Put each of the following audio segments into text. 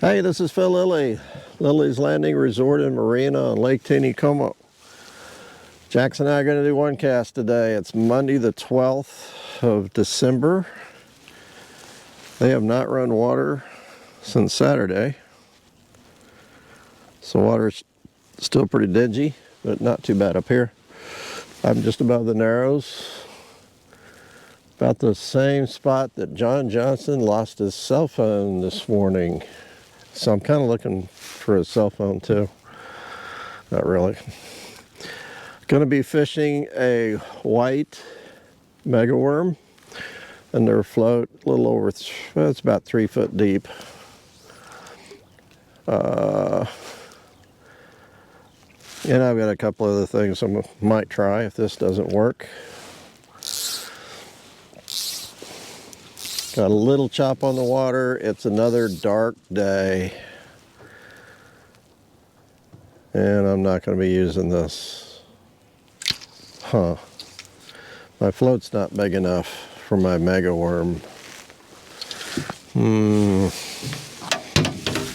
Hey, this is Phil Lilley, Lilley's Landing Resort in Marina on Lake Taneycomo. Jackson and I are going to do one cast today. It's Monday the 12th of December. They have not run water since Saturday. So water's still pretty dingy, but not too bad up here. I'm just above the Narrows, about the same spot that John Johnson lost his cell phone this morning. So I'm kind of looking for a cell phone too. Not really. Going to be fishing a white megaworm, and their float a little over, it's about 3 foot deep. And I've got a couple other things I might try if this doesn't work. Got a little chop on the water. It's another dark day. And I'm not going to be using this. My float's not big enough for my mega worm.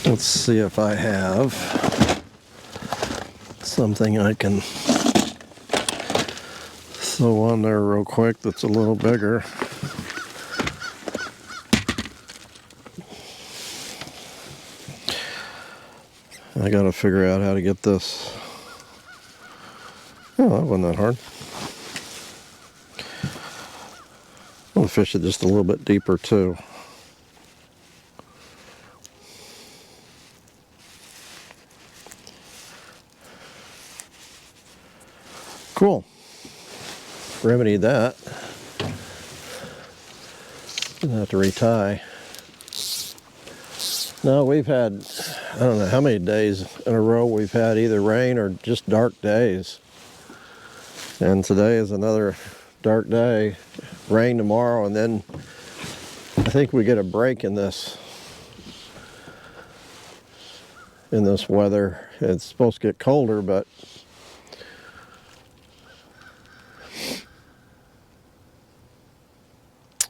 Let's see if I have something I can throw on there real quick that's a little bigger. I gotta figure out how to get this. Oh, that wasn't that hard. I'm gonna fish it just a little bit deeper too. Cool. Remedied that. Gonna have to retie. No, we've had, I don't know how many days in a row we've had either rain or just dark days. And today is another dark day. Rain tomorrow, and then I think we get a break in this weather. It's supposed to get colder, but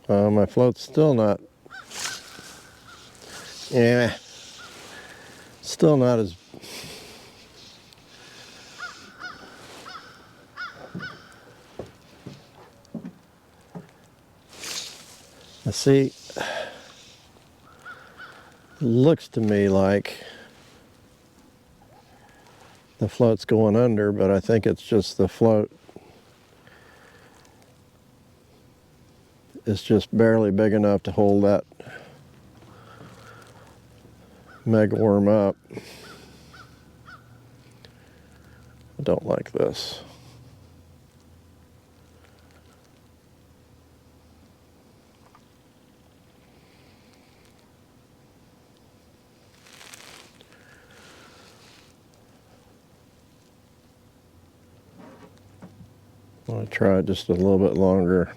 my float's still not, still not as, see, it looks to me like the float's going under, but I think it's just the float. It's just barely big enough to hold that mega worm up. I don't like this. I'm going to try it just a little bit longer.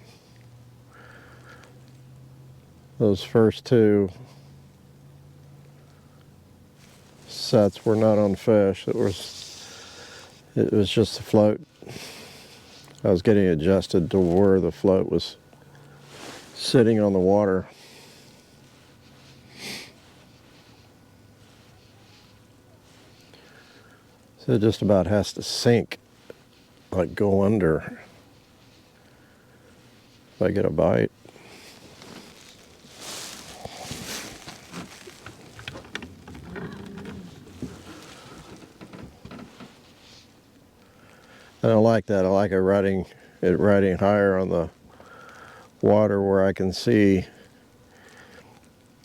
Those first two sets were not on fish. It was just the float. I was getting adjusted to where the float was sitting on the water. So it just about has to sink, like go under, if I get a bite. I don't like that. I like it riding higher on the water where I can see,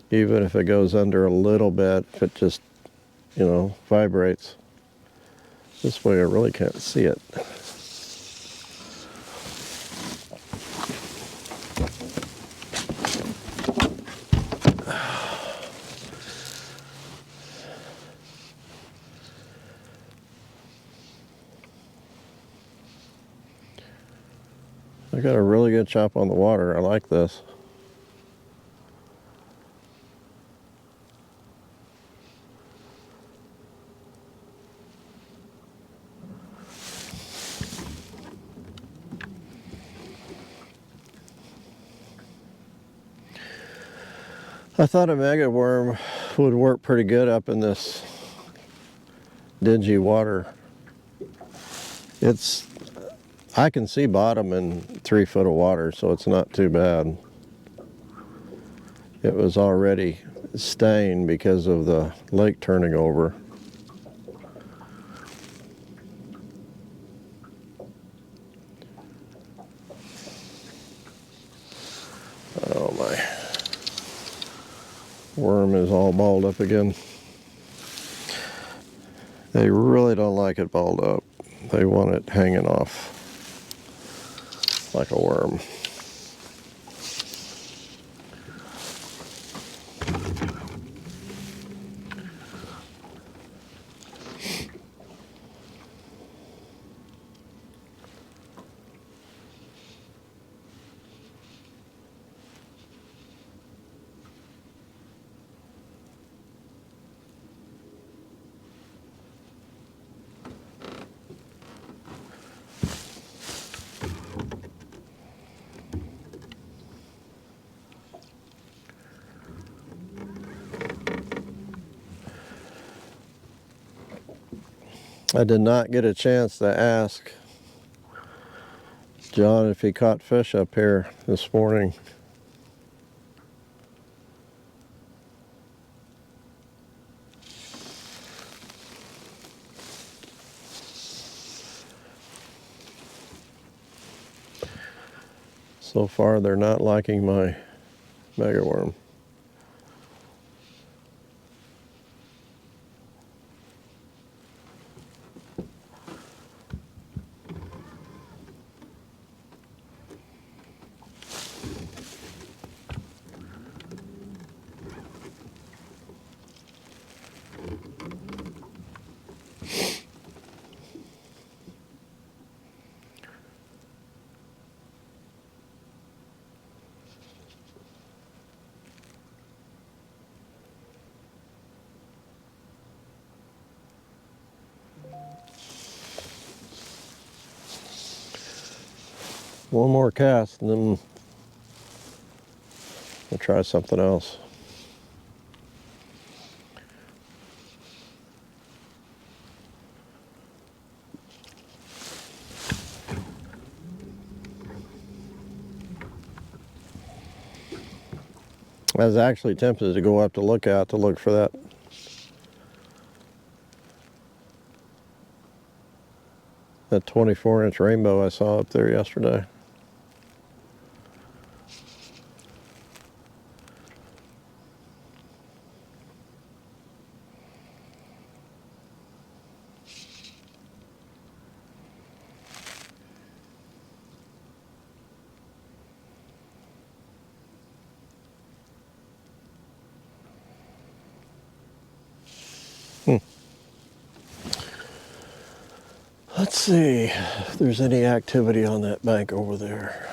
even if it goes under a little bit, if it just, vibrates. This way I really can't see it. I got a really good chop on the water. I like this. I thought a mega worm would work pretty good up in this dingy water. I can see bottom in 3 foot of water, so it's not too bad. It was already stained because of the lake turning over. Oh, my worm is all balled up again. They really don't like it balled up. They want it hanging off like a worm. I did not get a chance to ask John if he caught fish up here this morning. So far, they're not liking my mega worm. One more cast and then we'll try something else. I was actually tempted to go up to look for that that 24-inch rainbow I saw up there yesterday. Let's see if there's any activity on that bank over there.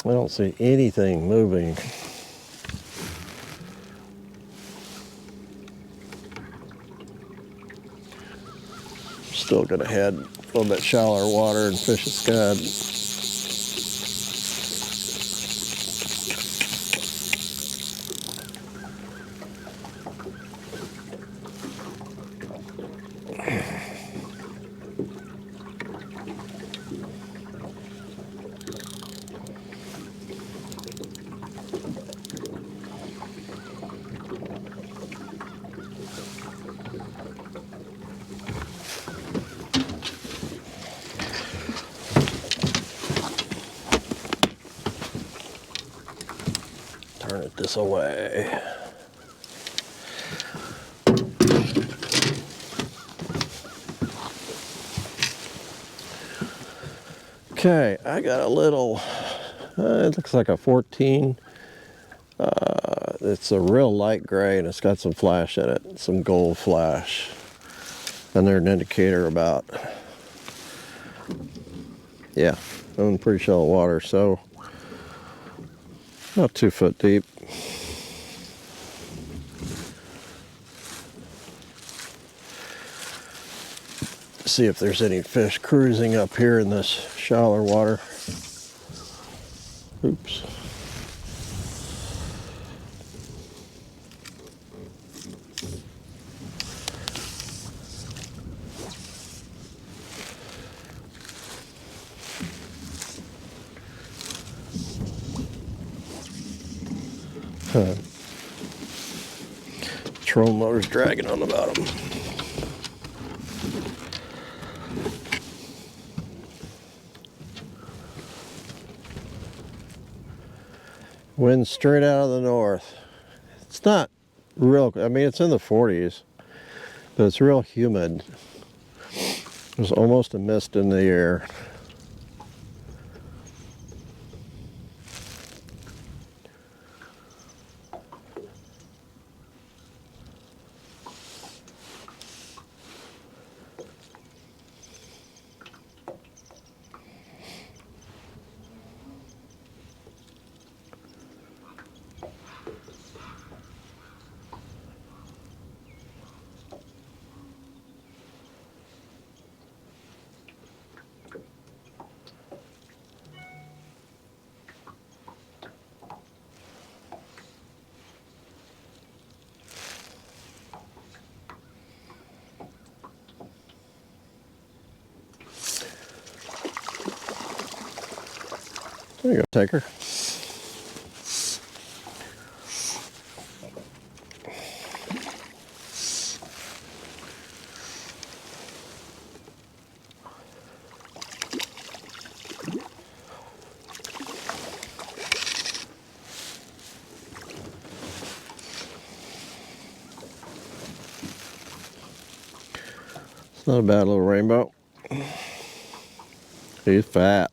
I don't see anything moving. Still gonna head a little bit shallower water and fish a scud. Turn it this away. Okay, I got a little, it looks like a 14. It's a real light gray and it's got some flash in it, some gold flash. And they're an indicator about, yeah, I'm in pretty shallow water, so about 2 foot deep. See if there's any fish cruising up here in this shallower water. Oops. Trolling motor's dragging on the bottom. Wind straight out of the north. It's not real, I mean, it's in the 40s, but it's real humid. There's almost a mist in the air. There you go, Taker. It's not a bad little rainbow. He's fat.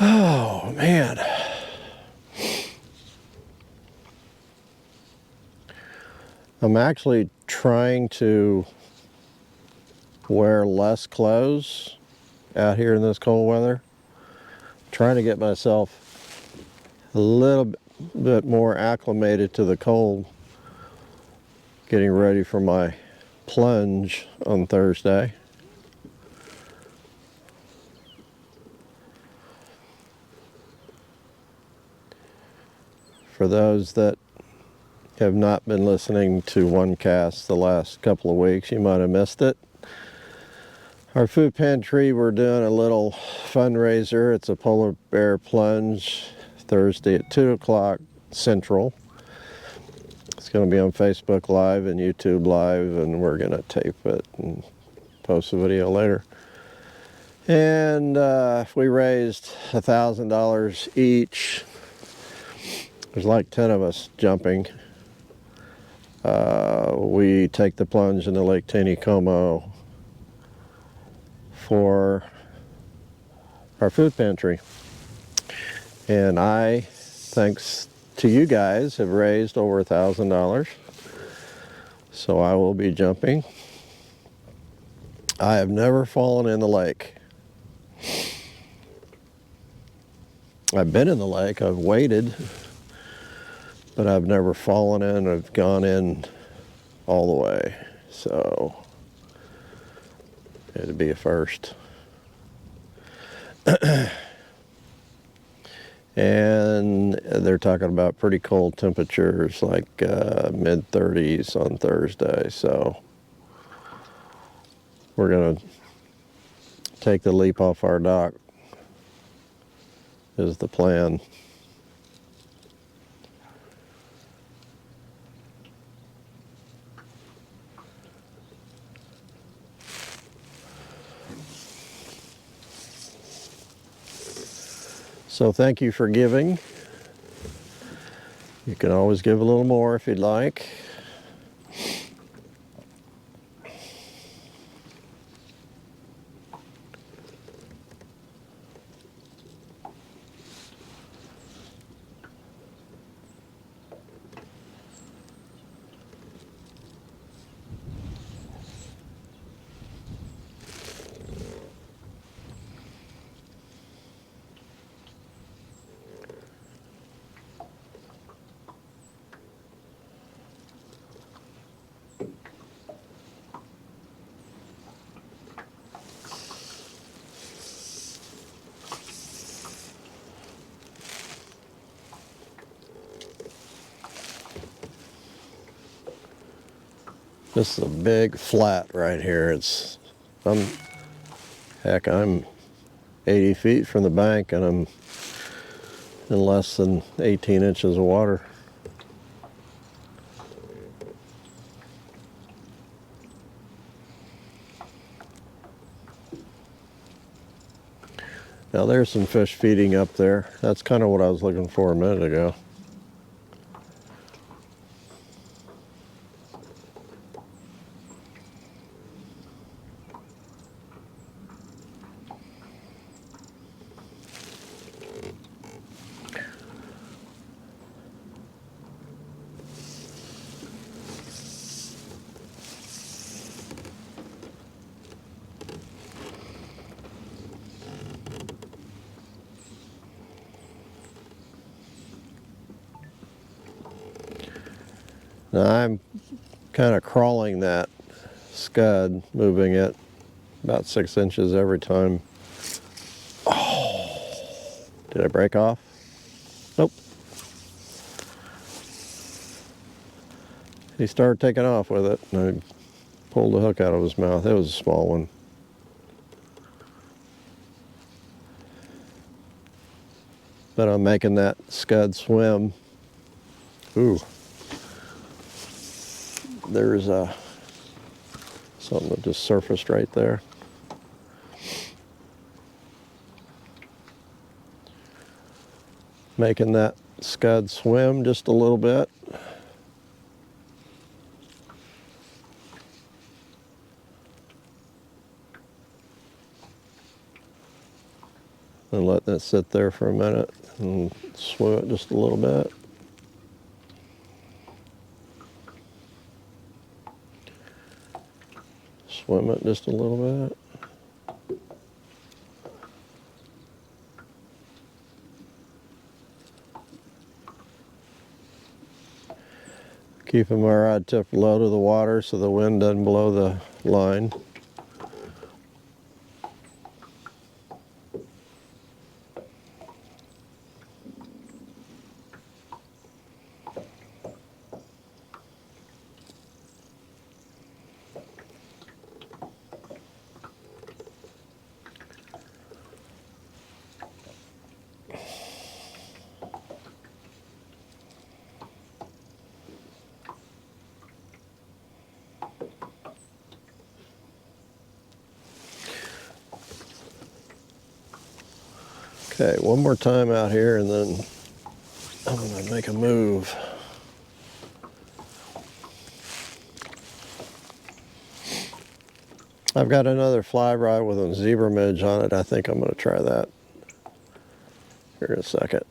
Oh, man. I'm actually trying to wear less clothes out here in this cold weather. Trying to get myself a little bit more acclimated to the cold. Getting ready for my plunge on Thursday. For those that have not been listening to OneCast the last couple of weeks, you might have missed it. Our food pantry, we're doing a little fundraiser. It's a polar bear plunge Thursday at 2 o'clock Central. It's going to be on Facebook Live and YouTube Live, and we're going to tape it and post a video later. And we raised $1,000 each. There's like 10 of us jumping. We take the plunge into Lake Taneycomo for our food pantry. And I, thanks to you guys, have raised over $1,000. So I will be jumping. I have never fallen in the lake. I've been in the lake, I've waded, but I've never fallen in. I've gone in all the way. So it'd be a first. And they're talking about pretty cold temperatures, like mid-30s on Thursday. So we're going to take the leap off our dock is the plan. So thank you for giving. You can always give a little more if you'd like. This is a big flat right here. Heck, I'm 80 feet from the bank and I'm in less than 18 inches of water. Now there's some fish feeding up there. That's kind of what I was looking for a minute ago. Now I'm kind of crawling that scud, moving it about 6 inches every time. Oh, did I break off? Nope. He started taking off with it and I pulled the hook out of his mouth. It was a small one. But I'm making that scud swim. Ooh. There's something that just surfaced right there. Making that scud swim just a little bit. And letting it sit there for a minute and swim it just a little bit. Swim it just a little bit. Keeping my rod tip low to the water so the wind doesn't blow the line. Okay, one more time out here and then I'm gonna make a move. I've got another fly rod with a zebra midge on it. I think I'm gonna try that here in a second.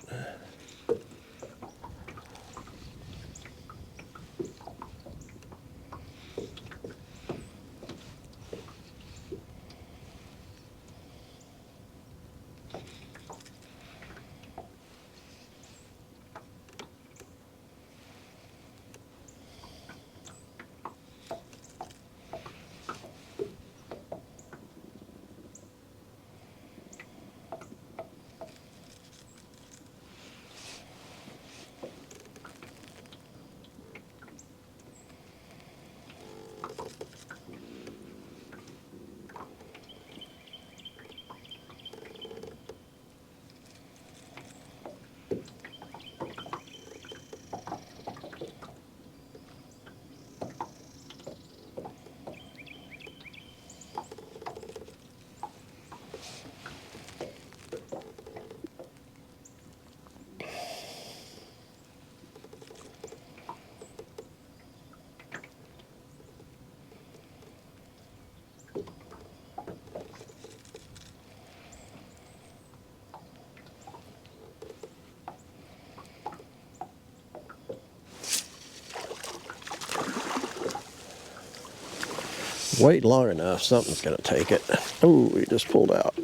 Wait long enough, something's gonna take it. Oh, he just pulled out.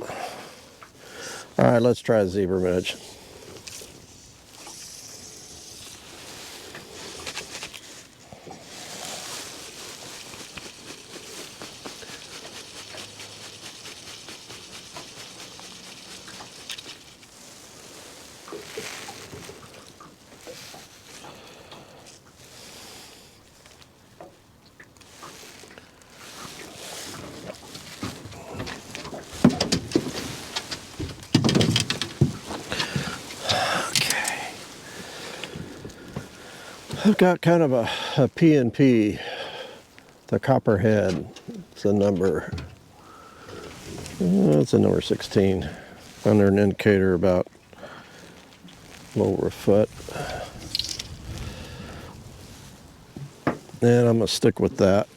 All right, let's try a zebra midge. I've got kind of a P&P, the copperhead. It's a number, it's a number 16. Under an indicator about a little over a foot. And I'm gonna stick with that.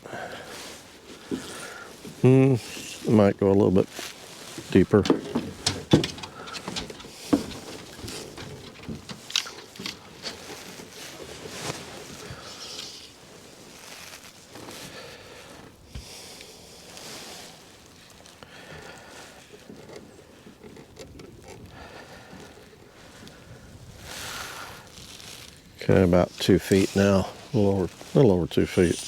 I might go a little bit deeper. Okay, about 2 feet now, a little over 2 feet.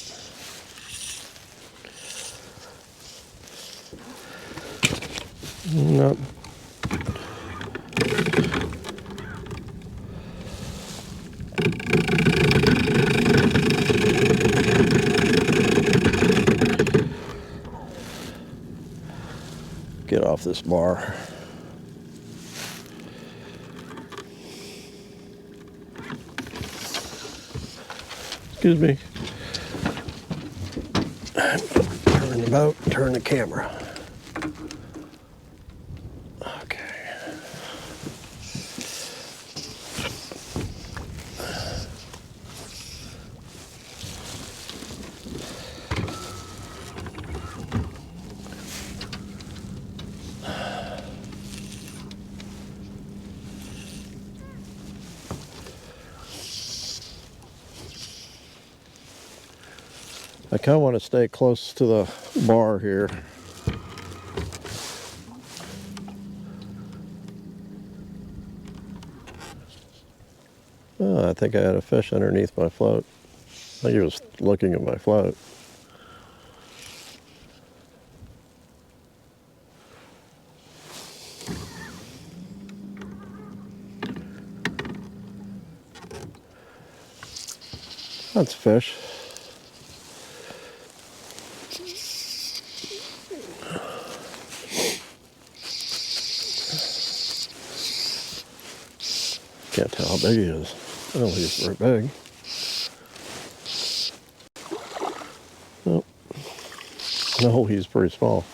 Nope. Get off this bar. Excuse me. Turn the boat, turn the camera. Okay. I kind of want to stay close to the bar here. Oh, I think I had a fish underneath my float. I think he was looking at my float. That's a fish. Can't tell how big he is. I don't think he's very big. Nope. No, he's pretty small.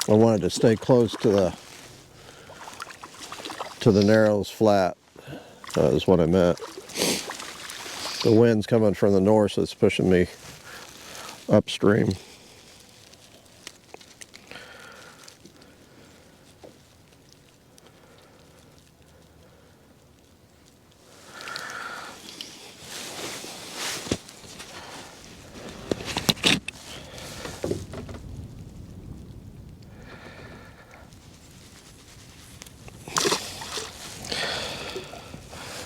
I wanted to stay close to the Narrows flat. Is what I meant. The wind's coming from the north, so it's pushing me upstream.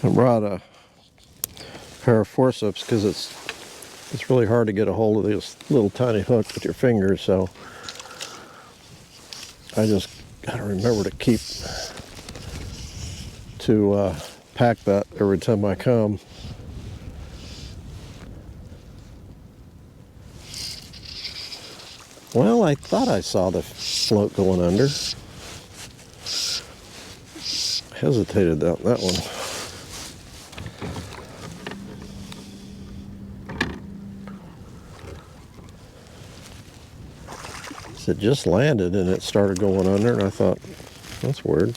I brought a pair of forceps because it's really hard to get a hold of this little tiny hook with your fingers, so I just gotta remember to pack that every time I come. Well, I thought I saw the float going under. Hesitated that one. It just landed and it started going under, and I thought, that's weird.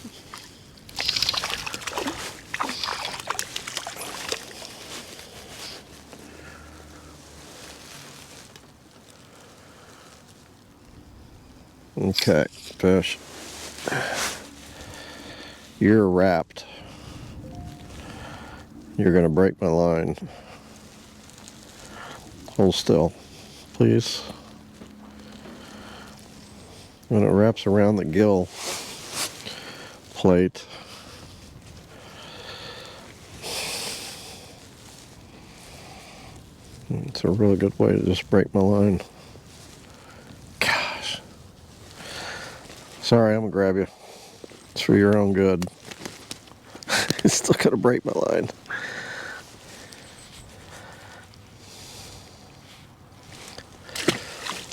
Okay, fish. You're wrapped. You're gonna break my line. Hold still, please. When it wraps around the gill plate, it's a really good way to just break my line. Gosh. Sorry, I'm gonna grab you. It's for your own good. It's still gonna break my line.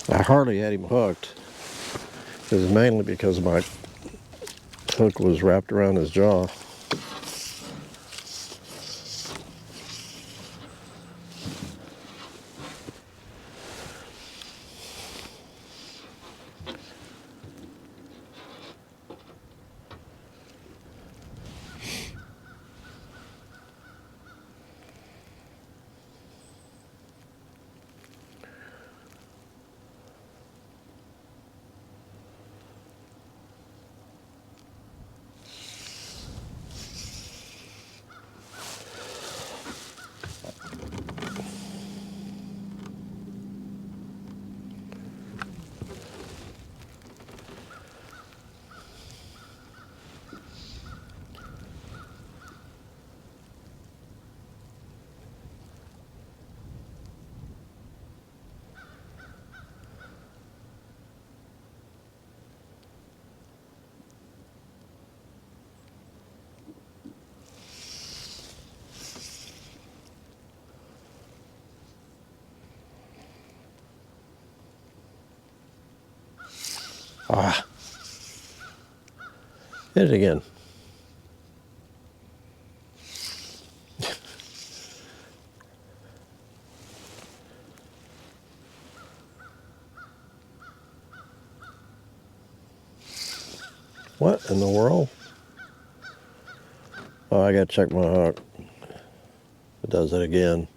I hardly had him hooked. It was mainly because my hook was wrapped around his jaw. Ah. Hit it again. What in the world? Oh, I gotta check my hook. It does it again.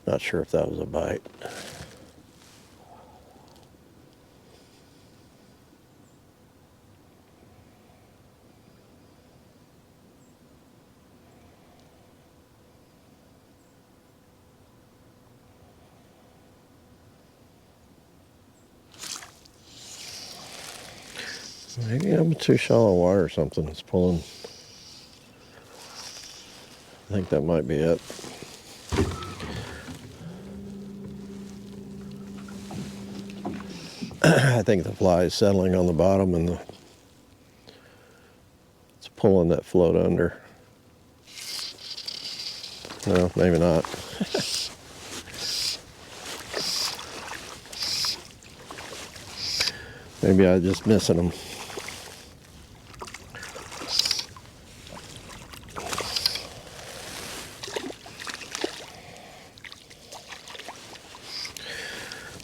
Not sure if that was a bite. Maybe I'm too shallow water or something. It's pulling. I think that might be it. I think the fly is settling on the bottom and it's pulling that float under. No, maybe not. Maybe I'm just missing them.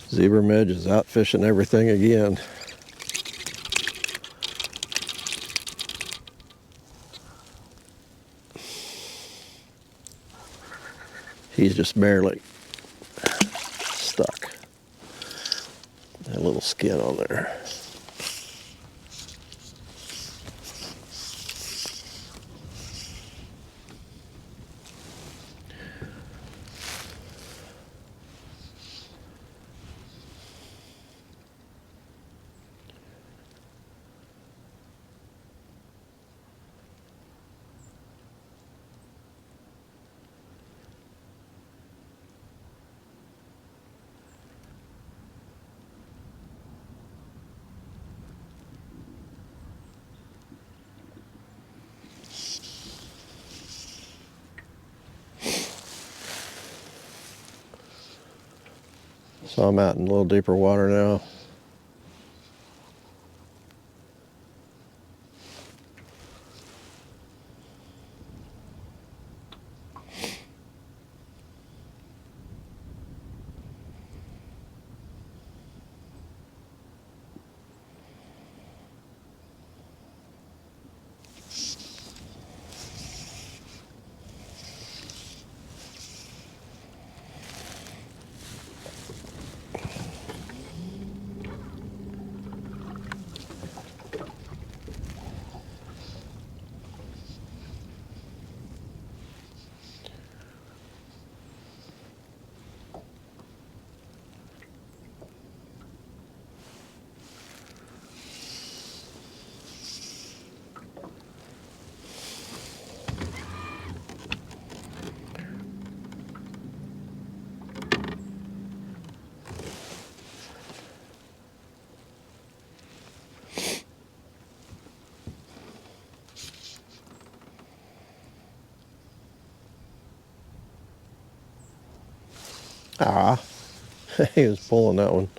Zebra midge is out fishing everything again. He's just barely stuck. That little skin on there. So I'm out in a little deeper water now. Ah, he was pulling that one.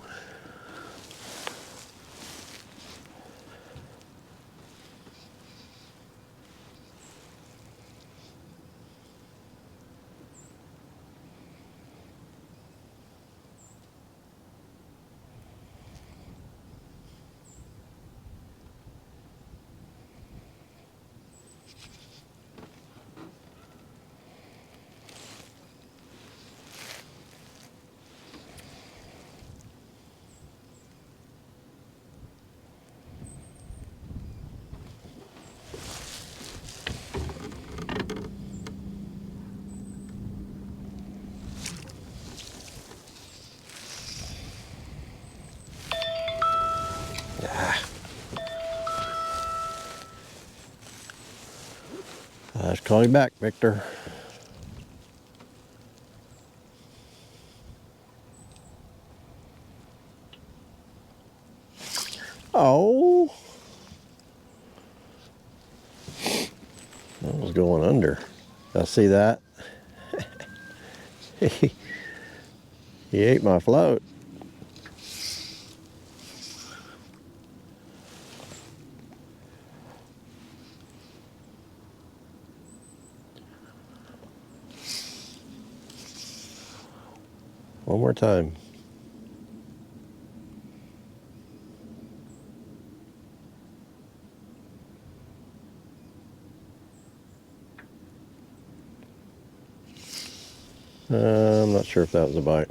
Call you back, Victor. Oh, that was going under. I see that. He ate my float. One more time. I'm not sure if that was a bite.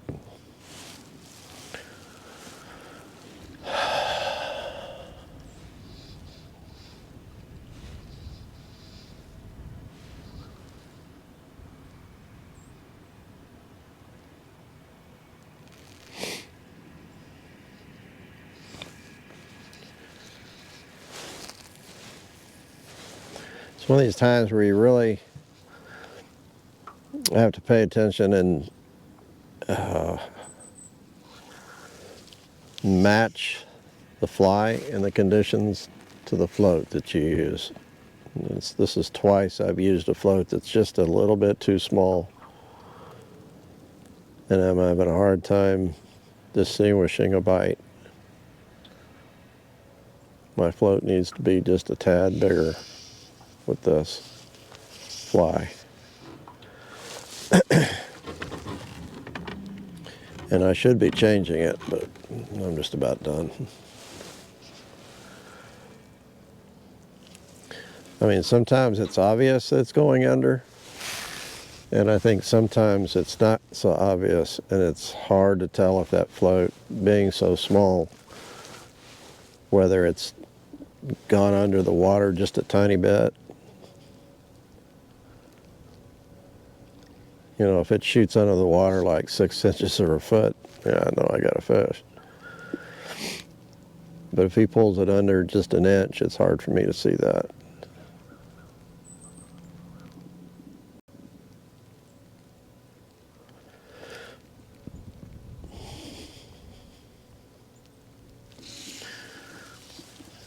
It's one of these times where you really have to pay attention and match the fly and the conditions to the float that you use. This is twice I've used a float that's just a little bit too small, and I'm having a hard time distinguishing a bite. My float needs to be just a tad bigger with this fly. And I should be changing it, but I'm just about done. I mean, sometimes it's obvious that it's going under, and I think sometimes it's not so obvious, and it's hard to tell if that float, being so small, whether it's gone under the water just a tiny bit. You know, if it shoots under the water like 6 inches or a foot, yeah, I know I got a fish. But if he pulls it under just an inch, it's hard for me to see that.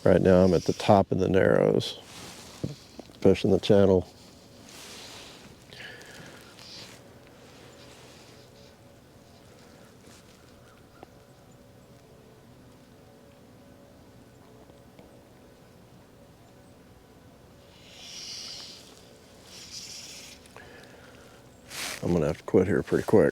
Right now I'm at the top of the Narrows, pushing the channel. I'm gonna have to quit here pretty quick.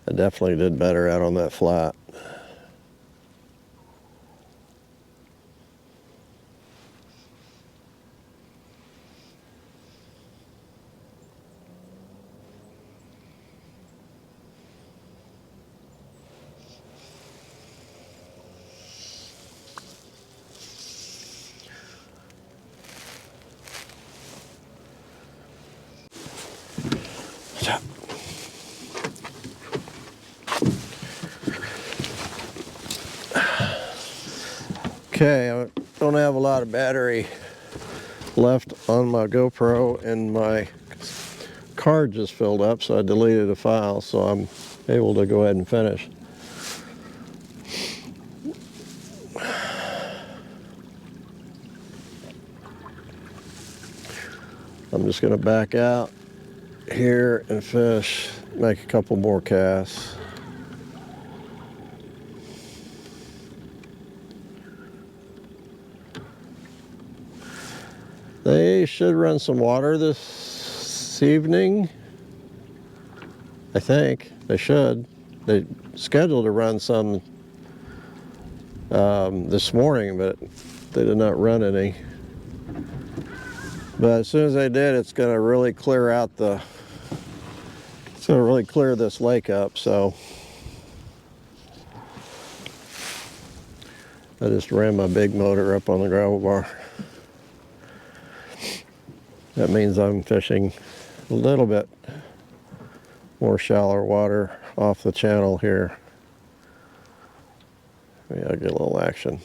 I definitely did better out on that flat. Okay, I don't have a lot of battery left on my GoPro, and my card just filled up, so I deleted a file, so I'm able to go ahead and finish. I'm just going to back out here and fish, make a couple more casts. They should run some water this evening. I think they should. They scheduled to run some this morning, but they did not run any. But as soon as they did, it's going to really clear out the gonna really clear this lake up, so I just ran my big motor up on the gravel bar. That means I'm fishing a little bit more shallow water off the channel here. Maybe I'll get a little action.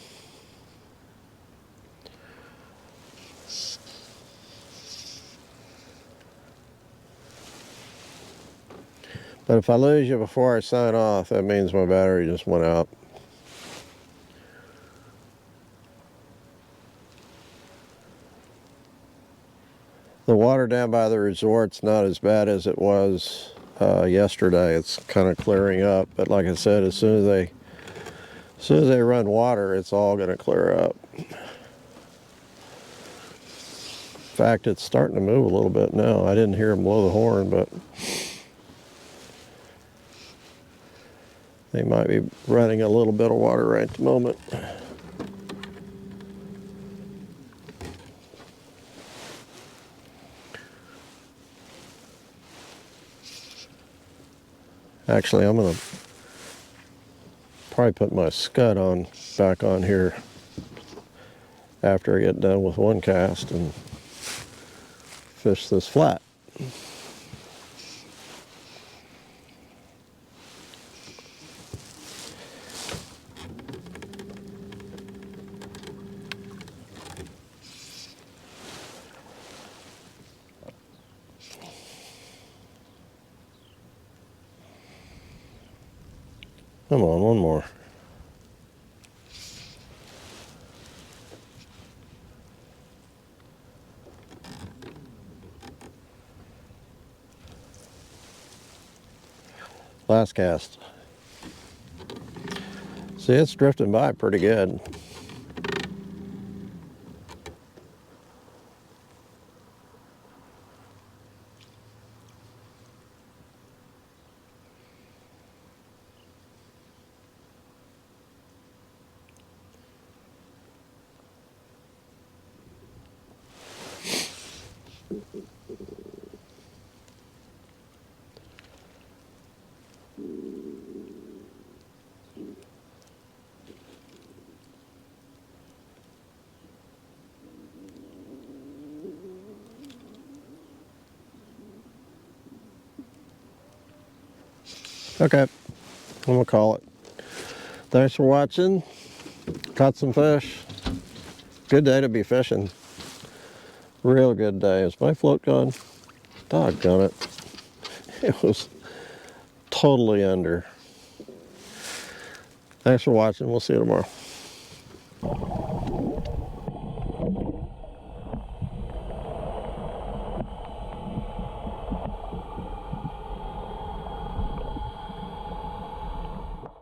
But if I lose you before I sign off, that means my battery just went out. The water down by the resort's not as bad as it was yesterday. It's kind of clearing up, but like I said, as soon as they run water, it's all going to clear up. In fact, it's starting to move a little bit now. I didn't hear them blow the horn, but they might be running a little bit of water right at the moment. Actually, I'm going to probably put my scud on back on here after I get done with one cast and fish this flat. Come on, one more. Last cast. See, it's drifting by pretty good. Okay, I'm gonna call it. Thanks for watching. Caught some fish. Good day to be fishing. Real good day. Is my float gone? Doggone it. It was totally under. Thanks for watching. We'll see you tomorrow.